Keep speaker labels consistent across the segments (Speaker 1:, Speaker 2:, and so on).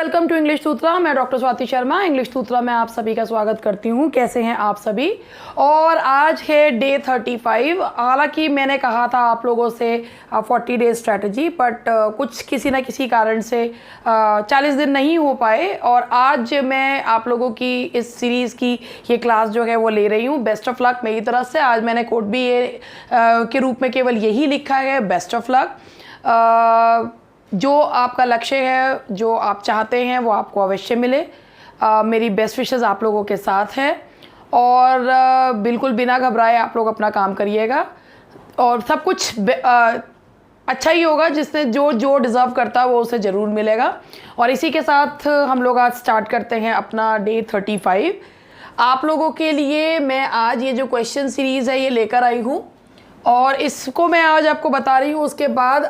Speaker 1: Welcome to English सूत्रा। मैं doctor Swati Sharma English सूत्रा में आप सभी का स्वागत करती हूँ। कैसे हैं आप सभी? और आज है डे 35। हालांकि मैंने कहा था आप लोगों से 40 डेज स्ट्रैटेजी, बट कुछ किसी न किसी कारण से 40 दिन नहीं हो पाए। और आज मैं आप लोगों की इस सीरीज़ की ये क्लास जो है वो ले रही हूँ। बेस्ट ऑफ लक मेरी तरफ से। आज मैंने कोड भी ये के रूप में केवल यही लिखा है, बेस्ट ऑफ लक। जो आपका लक्ष्य है, जो आप चाहते हैं, वो आपको अवश्य मिले। मेरी बेस्ट विशेस आप लोगों के साथ है। और बिल्कुल बिना घबराए आप लोग अपना काम करिएगा और सब कुछ अच्छा ही होगा। जिसने जो डिज़र्व करता है वो उसे ज़रूर मिलेगा। और इसी के साथ हम लोग आज स्टार्ट करते हैं अपना डे 35। आप लोगों के लिए मैं आज ये जो क्वेश्चन सीरीज़ है ये लेकर आई हूँ और इसको मैं आज आपको बता रही हूँ। उसके बाद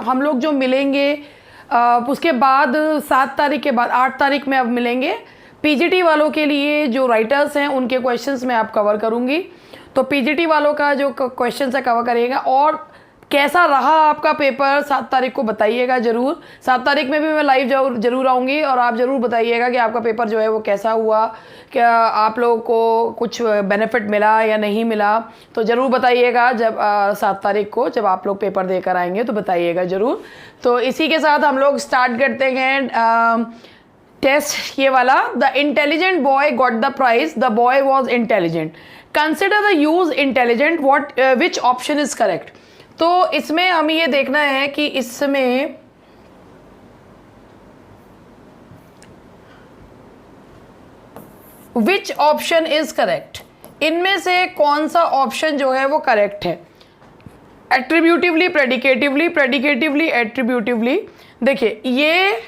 Speaker 1: हम लोग जो मिलेंगे उसके बाद 7 तारीख के बाद 8 तारीख में अब मिलेंगे। पीजीटी वालों के लिए जो राइटर्स हैं उनके क्वेश्चंस मैं आप कवर करूँगी। तो पीजीटी वालों का जो क्वेश्चंस है कवर करिएगा। और कैसा रहा आपका पेपर 7 तारीख को बताइएगा ज़रूर। 7 तारीख में भी मैं लाइव ज़रूर आऊँगी और आप ज़रूर बताइएगा कि आपका पेपर जो है वो कैसा हुआ, क्या आप लोगों को कुछ बेनिफिट मिला या नहीं मिला। तो ज़रूर बताइएगा जब 7 तारीख को जब आप लोग पेपर देकर आएंगे तो बताइएगा ज़रूर। तो इसी के साथ हम लोग स्टार्ट करते हैं टेस्ट ये वाला। The intelligent boy got the prize, the boy was intelligent. Consider the use intelligent, what which option is correct. तो इसमें हमें ये देखना है कि इसमें विच ऑप्शन इज करेक्ट, इनमें से कौन सा ऑप्शन जो है वो करेक्ट है। Attributively, predicatively, predicatively, attributively. देखिए ये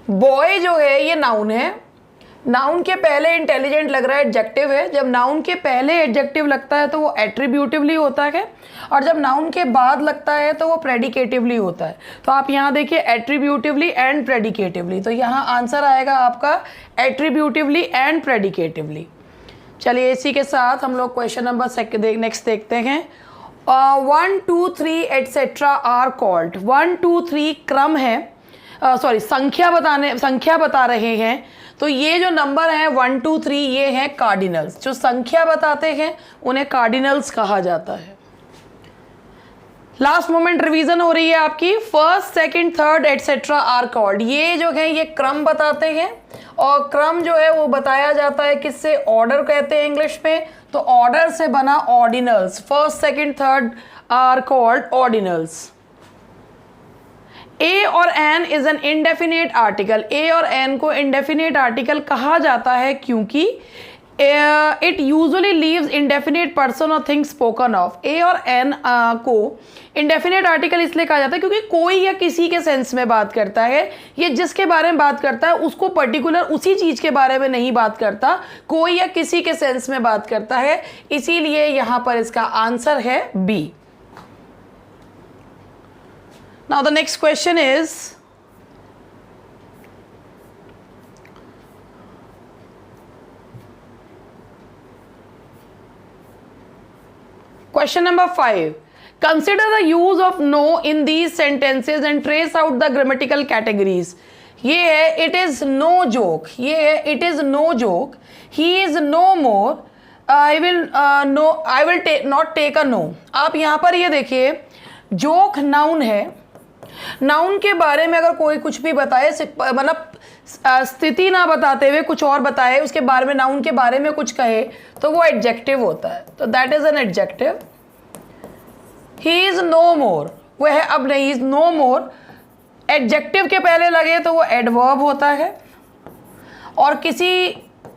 Speaker 1: बॉय जो है ये नाउन है। नाउन के पहले इंटेलिजेंट लग रहा है, एडजेक्टिव है। जब नाउन के पहले एडजेक्टिव लगता है तो वो एट्रीब्यूटिवली होता है और जब नाउन के बाद लगता है तो वो प्रेडिकेटिवली होता है। तो आप यहाँ देखिए एट्रीब्यूटिवली एंड प्रेडिकेटिवली। तो यहाँ आंसर आएगा आपका एट्रीब्यूटिवली एंड प्रेडिकेटिवली। चलिए इसी के साथ हम लोग क्वेश्चन नंबर नेक्स्ट देखते हैं। 1 2 3 एटसेट्रा आर कॉल्ड। 1 2 3 क्रम है, संख्या बता रहे हैं। तो ये जो नंबर है 1 2 3 ये हैं कार्डिनल्स। जो संख्या बताते हैं उन्हें कार्डिनल्स कहा जाता है। लास्ट मोमेंट रिवीजन हो रही है आपकी। First, second, third etcetera are called. ये जो है ये क्रम बताते हैं और क्रम जो है वो बताया जाता है किससे? ऑर्डर कहते हैं इंग्लिश में। तो ऑर्डर से बना ordinals. First, second, third are called ordinals. A और an is an indefinite article. A और एन को इंडेफिनेट आर्टिकल कहा जाता है क्योंकि it usually leaves indefinite person और थिंग स्पोकन ऑफ। ए और एन को इंडेफिनेट आर्टिकल इसलिए कहा जाता है क्योंकि कोई या किसी के सेंस में बात करता है। ये जिसके बारे में बात करता है उसको पर्टिकुलर उसी चीज के बारे में नहीं बात करता, कोई या किसी के सेंस में बात करता है। इसीलिए यहां पर इसका आंसर है B. Now the next question is question number 5. Consider the use of no in these sentences and trace out the grammatical categories. ये है it is no joke, ये है it is no joke, he is no more, I will not take a no। आप यहाँ पर ये देखिए joke noun है। नाउन के बारे में अगर कोई कुछ भी बताए, मतलब स्थिति ना बताते हुए कुछ और बताए, उसके बारे में नाउन के बारे में कुछ कहे तो वो एडजेक्टिव होता है। तो that is an adjective. He is no more, वो है अब नहीं, इज नो मोर एडजेक्टिव के पहले लगे तो वो एडवर्ब होता है। और किसी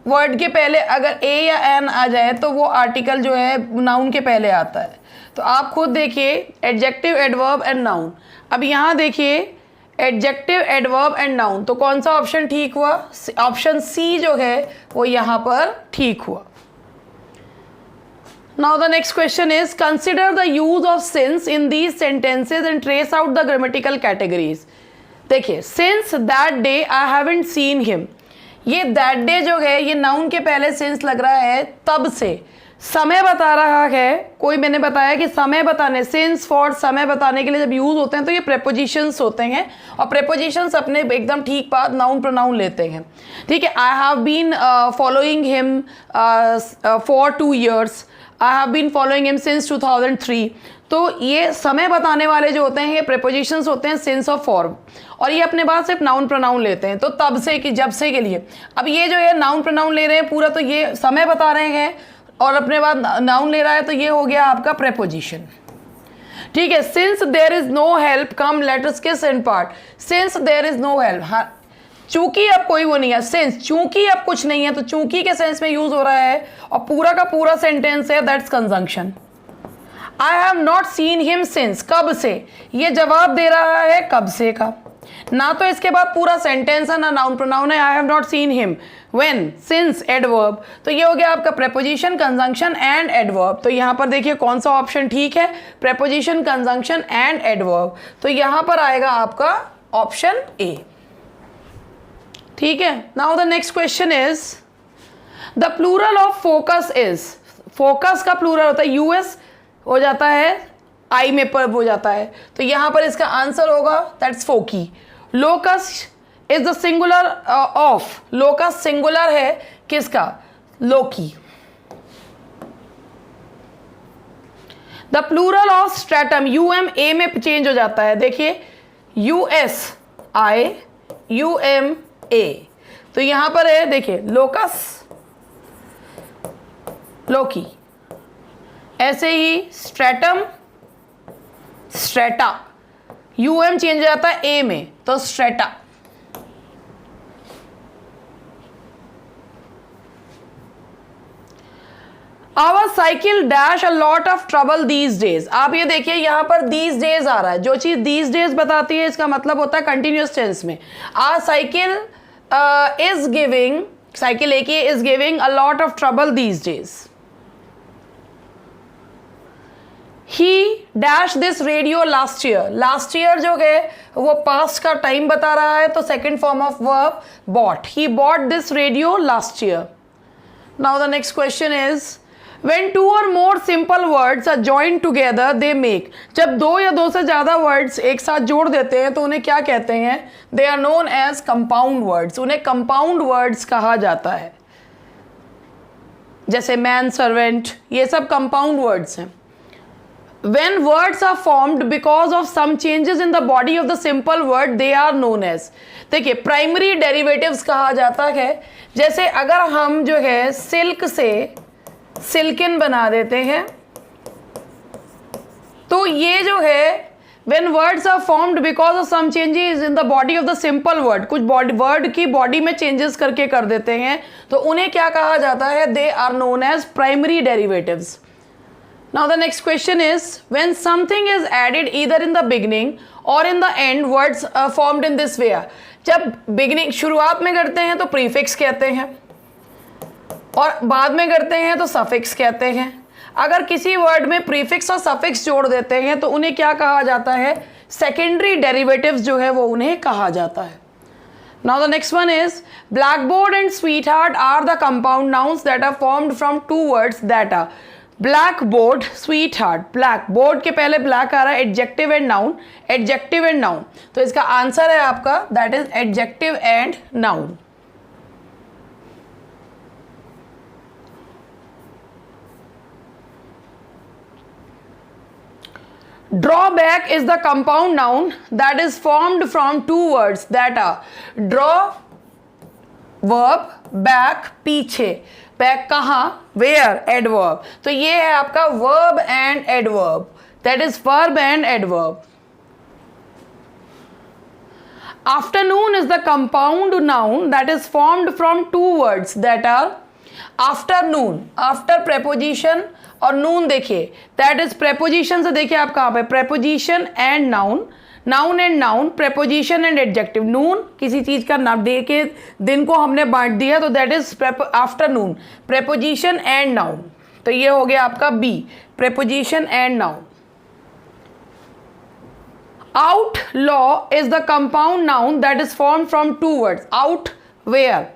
Speaker 1: वर्ड के पहले अगर ए या एन आ जाए तो वो आर्टिकल जो है नाउन के पहले आता है। तो आप खुद देखिए एडजेक्टिव, एडवर्ब एंड नाउन। अब यहाँ देखिए एडजेक्टिव, एडवर्ब एंड नाउन। तो कौन सा ऑप्शन ठीक हुआ? ऑप्शन सी जो है वो यहाँ पर ठीक हुआ। Now the next question is consider the use of since in these sentences and trace out the grammatical categories. देखिए since that day I haven't seen him. ये दैट डे जो है ये नाउन के पहले सिंस लग रहा है तब से। समय बता रहा है, कोई मैंने बताया कि समय बताने, सिंस फॉर समय बताने के लिए जब यूज होते हैं तो ये प्रेपोजिशंस होते हैं, और प्रेपोजिशंस अपने एकदम ठीक बात नाउन प्रोनाउन लेते हैं। ठीक है, I have been following him for 2 years, I have been following him since 2003। तो ये समय बताने वाले जो होते हैं ये प्रेपोजिशंस होते हैं सिंस और फॉर, और ये अपने बाद सिर्फ नाउन प्रोनाउन लेते हैं। तो तब से कि जब से के लिए, अब ये जो है नाउन प्रोनाउन ले रहे हैं पूरा, तो ये समय बता रहे हैं और अपने बाद नाउन ले रहा है, तो ये हो गया आपका प्रेपोजिशन। ठीक है, since there is no help come let us kiss and part. Since there is no help, हाँ चूंकि अब कोई वो नहीं है, सिंस चूंकि अब कुछ नहीं है, तो चूंकि के सेंस में यूज हो रहा है, और पूरा का पूरा सेंटेंस है that's conjunction. I have not seen him since, कब से, ये जवाब दे रहा है कब से का, ना तो इसके बाद पूरा सेंटेंस है ना नाउन प्रोनाउन है। I have not seen him, when, since, adverb, तो ये हो गया आपका प्रेपोजिशन, कंजंक्शन एंड एडवर्ब। तो यहाँ पर देखिए कौन सा ऑप्शन ठीक है, प्रेपोजिशन, कंजंक्शन एंड एडवर्ब, तो यहाँ पर आएगा आपका ऑप्शन ए। ठीक है, now the next question is the plural of focus is. Focus का प्लूरल होता है यूएस, हो जाता है आई में पर हो जाता है, तो यहां पर इसका आंसर होगा that's foci. Locus is the singular of, locus singular है किसका, loci. The plural of stratum, um a में चेंज हो जाता है, देखिए यूएस आई यूएम ए, तो यहां पर है देखिए लोकस लोकी। ऐसे ही स्ट्रेटम स्ट्रेटा, यूएम चेंज हो जाता है ए में, तो strata. Our cycle dash a lot of trouble these days. आप ये देखिए यहां पर दीज डेज आ रहा है, जो चीज दीज डेज बताती है इसका मतलब होता है कंटिन्यूअस टेंस में। Our cycle is giving, cycle एक ही is giving a lot of trouble these days. He dash this radio last year, last year जो है वो पास्ट का टाइम बता रहा है, तो second form of verb bought, he bought this radio last year. Now the next question is when 2 or more simple words are joined together they make। जब 2 या 2 से ज़्यादा वर्ड्स एक साथ जोड़ देते हैं तो उन्हें क्या कहते हैं, they are known as compound words, उन्हें compound words कहा जाता है। जैसे man, servant, ये सब compound words हैं। When words are formed because of some changes in the body of the simple word they are known as। देखिए primary derivatives कहा जाता है, जैसे अगर हम जो है सिल्क से सिल्किन बना देते हैं, तो ये जो है when words are formed because of some changes in the body of the simple word, कुछ वर्ड की बॉडी में चेंजेस करके कर देते हैं, तो उन्हें क्या कहा जाता है, they are known as primary derivatives। Now the next question is when something is added either in the beginning or in the end words are formed in this way। जब beginning शुरुआत में करते हैं तो प्रीफिक्स कहते हैं, और बाद में करते हैं तो सफिक्स कहते हैं। अगर किसी वर्ड में प्रीफिक्स और सफिक्स जोड़ देते हैं तो उन्हें क्या कहा जाता है, सेकेंडरी डेरिवेटिव्स जो है वो उन्हें कहा जाता है। Now the next one is blackboard and sweetheart are the compound nouns that are formed from 2 words that are blackboard sweetheart. Blackboard के पहले ब्लैक आ रहा है, adjective and noun, adjective and noun, तो इसका answer है आपका that is adjective and noun. Drawback is the compound noun that is formed from 2 words that are draw verb, back पीछे, back कहाँ, where, adverb, तो ये है आपका verb and adverb, that is verb and adverb। Afternoon is the compound noun that is formed from 2 words that are afternoon, after preposition और नून, देखिए that is preposition से, देखिए आप कहाँ पे preposition and noun, noun and noun, preposition and adjective. Noun किसी चीज का नाम, डे के दिन को हमने बांट दिया तो that is afternoon, preposition and noun, तो ये हो गया आपका B, preposition and noun. Outlaw is the compound noun that is form from 2 words, out where,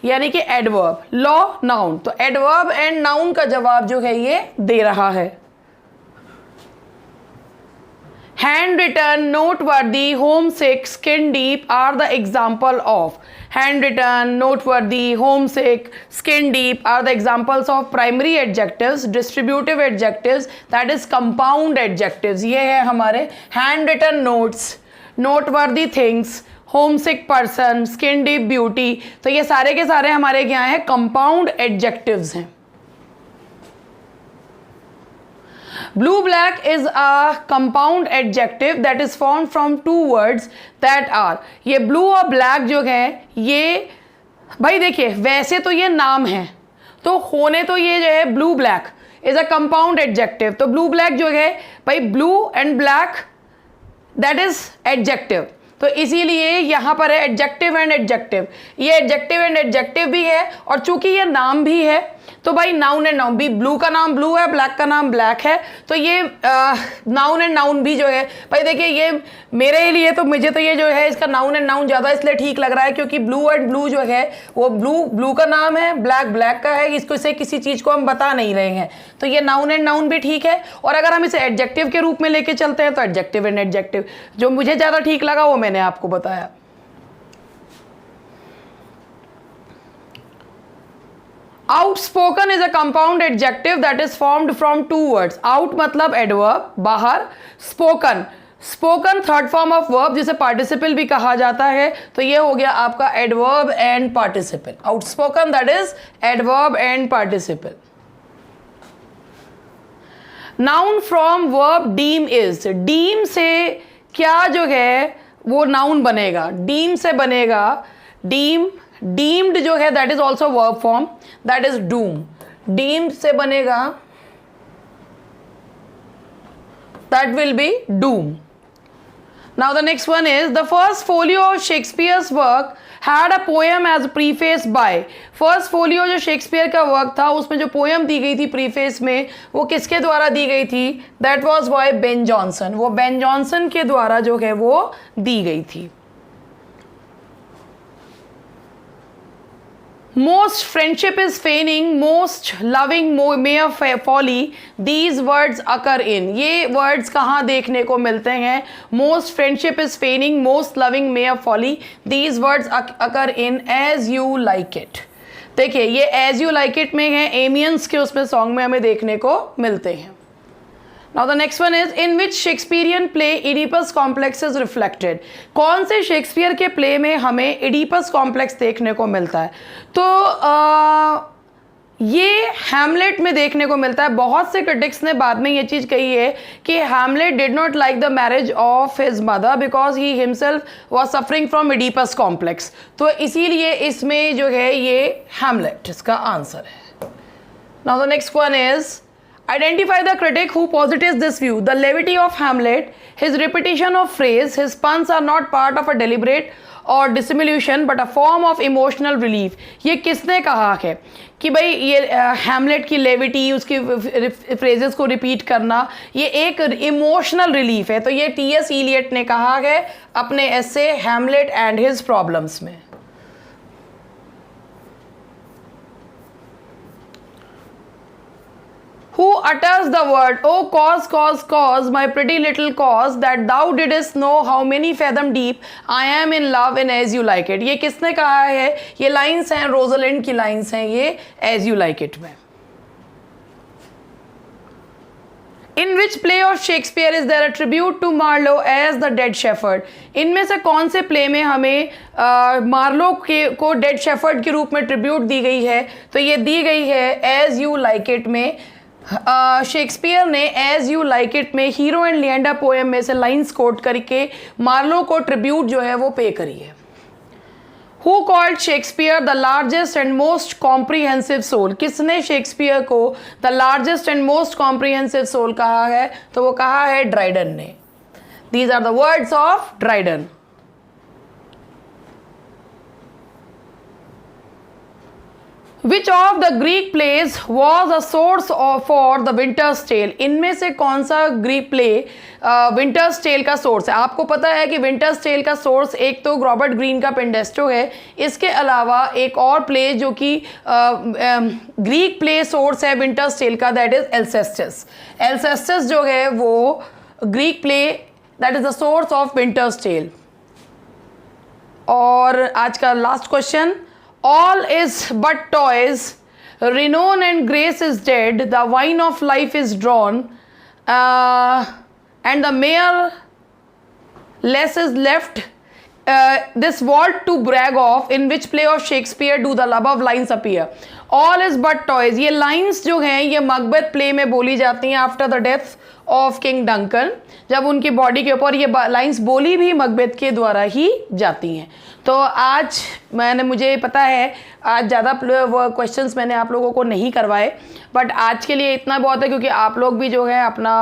Speaker 1: यानी कि एडवर्ब, लॉ नाउन। तो एडवर्ब एंड नाउन का जवाब जो है ये दे रहा है। Handwritten, noteworthy, homesick, skin deep are the example of. Handwritten, noteworthy, homesick, skin deep are the examples of primary adjectives, distributive adjectives, that is compound adjectives. ये है हमारे handwritten notes, noteworthy things, homesick person, skin deep beauty. तो ये सारे के सारे हमारे क्या हैं, कंपाउंड एडजेक्टिव्स हैं। Blue black is a compound adjective that is formed from two words that are। ये blue और black जो है ये भाई देखिए वैसे तो ये नाम है, तो होने तो ये जो है blue black is a compound adjective। तो blue black जो है भाई blue and black that is adjective। तो इसीलिए यहाँ पर है एडजेक्टिव एंड एडजेक्टिव। ये एडजेक्टिव एंड एडजेक्टिव भी है और चूंकि ये नाम भी है तो भाई नाउन एंड नाउन भी, ब्लू का नाम ब्लू है, ब्लैक का नाम ब्लैक है, तो ये नाउन एंड नाउन भी जो है भाई देखिए ये मेरे लिए तो मुझे तो ये जो है इसका नाउन एंड नाउन ज़्यादा इसलिए ठीक लग रहा है क्योंकि ब्लू एंड ब्लू जो है वो ब्लू का नाम है, ब्लैक ब्लैक का है, इसको से किसी चीज़ को हम बता नहीं रहे हैं, तो ये नाउन एंड नाउन भी ठीक है। और अगर हम इसे एडजेक्टिव के रूप में लेके चलते हैं तो एडजेक्टिव एंड एडजेक्टिव, जो मुझे ज़्यादा ठीक लगा वो मैंने आपको बताया। Outspoken is a compound adjective that is formed from two words। Out मतलब adverb, बाहर, spoken third form of verb जिसे पार्टिसिपल भी कहा जाता है, तो ये हो गया आपका adverb and participle. Outspoken that is adverb and participle. Noun from verb deem is. Deem से क्या जो है वो नाउन बनेगा, डीम से बनेगा डीम, डीम्ड जो है that is also verb form, that is Doom. Deemed से बनेगा that will be Doom. Now the next one is the first folio of Shakespeare's work had a poem as preface by। First folio जो Shakespeare का work था उसमें जो poem दी गई थी preface में वो किसके द्वारा दी गई थी, that was by Ben Jonson. वो बेन जॉनसन के द्वारा जो है वो दी गई थी। Most friendship is feigning, most loving mere folly, these words occur in। ये words कहाँ देखने को मिलते हैं, most friendship is feigning, most loving mere folly, these words occur in as you like it। देखिए ये as you like it में है, एमियंस के उसमें सॉन्ग में हमें देखने को मिलते हैं। Now the next one is in which Shakespearean play Oedipus complex is reflected। कौन से शेक्सपियर के प्ले में हमें एडिपस कॉम्प्लेक्स देखने को मिलता है, तो ये हैमलेट में देखने को मिलता है। बहुत से क्रिटिक्स ने बाद में ये चीज़ कही है कि Hamlet did not like the marriage of his mother because he himself was suffering from Oedipus complex, तो इसीलिए इसमें जो है ये हैमलेट इसका आंसर है। Now the next one is identify the critic who posits this view। The levity of Hamlet, his repetition of phrase, his puns are not part of a deliberate or dissimulation but a form of emotional relief। ये किसने कहा है कि भाई ये Hamlet की levity, उसकी phrases को रिपीट करना ये एक इमोशनल रिलीफ है, तो ये टी.एस. इलियट ने कहा है अपने ऐसे हैमलेट एंड हिज प्रॉब्लम्स में। Who utters the word, oh cause, cause, cause, my pretty little cause, that thou didst know how many fathom deep I am in love and as you like it। ये किसने कहा है, ये lines हैं Rosalind की lines हैं ये as you like it में। In which play of Shakespeare is there a tribute to Marlowe as the dead shepherd। इनमें से कौन से प्ले में हमें मार्लो को डेड शेफर्ड के रूप में ट्रिब्यूट दी गई है, तो ये दी गई है as you like it में। शेक्सपियर ने एज यू लाइक इट में हीरो एंड लिएंडा पोएम में से लाइन्स कोट करके मार्लो को ट्रिब्यूट जो है वो पे करी है। Who called Shakespeare the largest and most comprehensive soul. किसने शेक्सपियर को the largest and most comprehensive soul कहा है, तो वो कहा है ड्राइडन ने। These are the words of Dryden. Which of the Greek plays was a source for the winters tell, इनमें से कौन सा ग्रीक प्ले विंटर्स टेल का सोर्स है। आपको पता है कि विंटर्स टेल का सोर्स एक तो रॉबर्ट ग्रीन का पेंडेस्टो है, इसके अलावा एक और प्ले जो कि ग्रीक प्ले सोर्स है विंटर्स टेल का, दैट इज एल्सेस्टस। एल्सेस्टस जो है वो Greek play that is the source of Winter's Tale. और आज का last question, all is but toys, renown and grace is dead, the wine of life is drawn, and the mere less is left, this vault to brag of, in which play of Shakespeare do the above lines appear? All is but toys, ये lines जो हैं ये मकबेथ play में बोली जाती हैं after the death of king Duncan, जब उनकी बॉडी के ऊपर ये लाइंस बोली भी मकबेथ के द्वारा ही जाती हैं। तो आज मुझे पता है आज ज़्यादा क्वेश्चंस मैंने आप लोगों को नहीं करवाए, बट आज के लिए इतना बहुत है क्योंकि आप लोग भी जो है अपना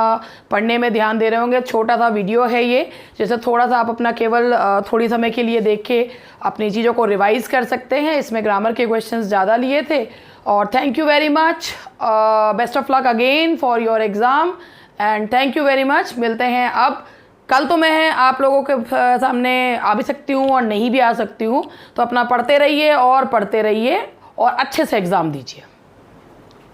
Speaker 1: पढ़ने में ध्यान दे रहे होंगे। छोटा सा वीडियो है ये, जैसे थोड़ा सा आप अपना केवल थोड़ी समय के लिए देख के अपनी चीज़ों को रिवाइज़ कर सकते हैं। इसमें ग्रामर के क्वेश्चंस ज़्यादा लिए थे। और thank you very much, best of luck again for your exam and thank you very much. मिलते हैं अब, कल तो मैं आप लोगों के सामने आ भी सकती हूँ और नहीं भी आ सकती हूँ, तो अपना पढ़ते रहिए और अच्छे से एग्ज़ाम दीजिए।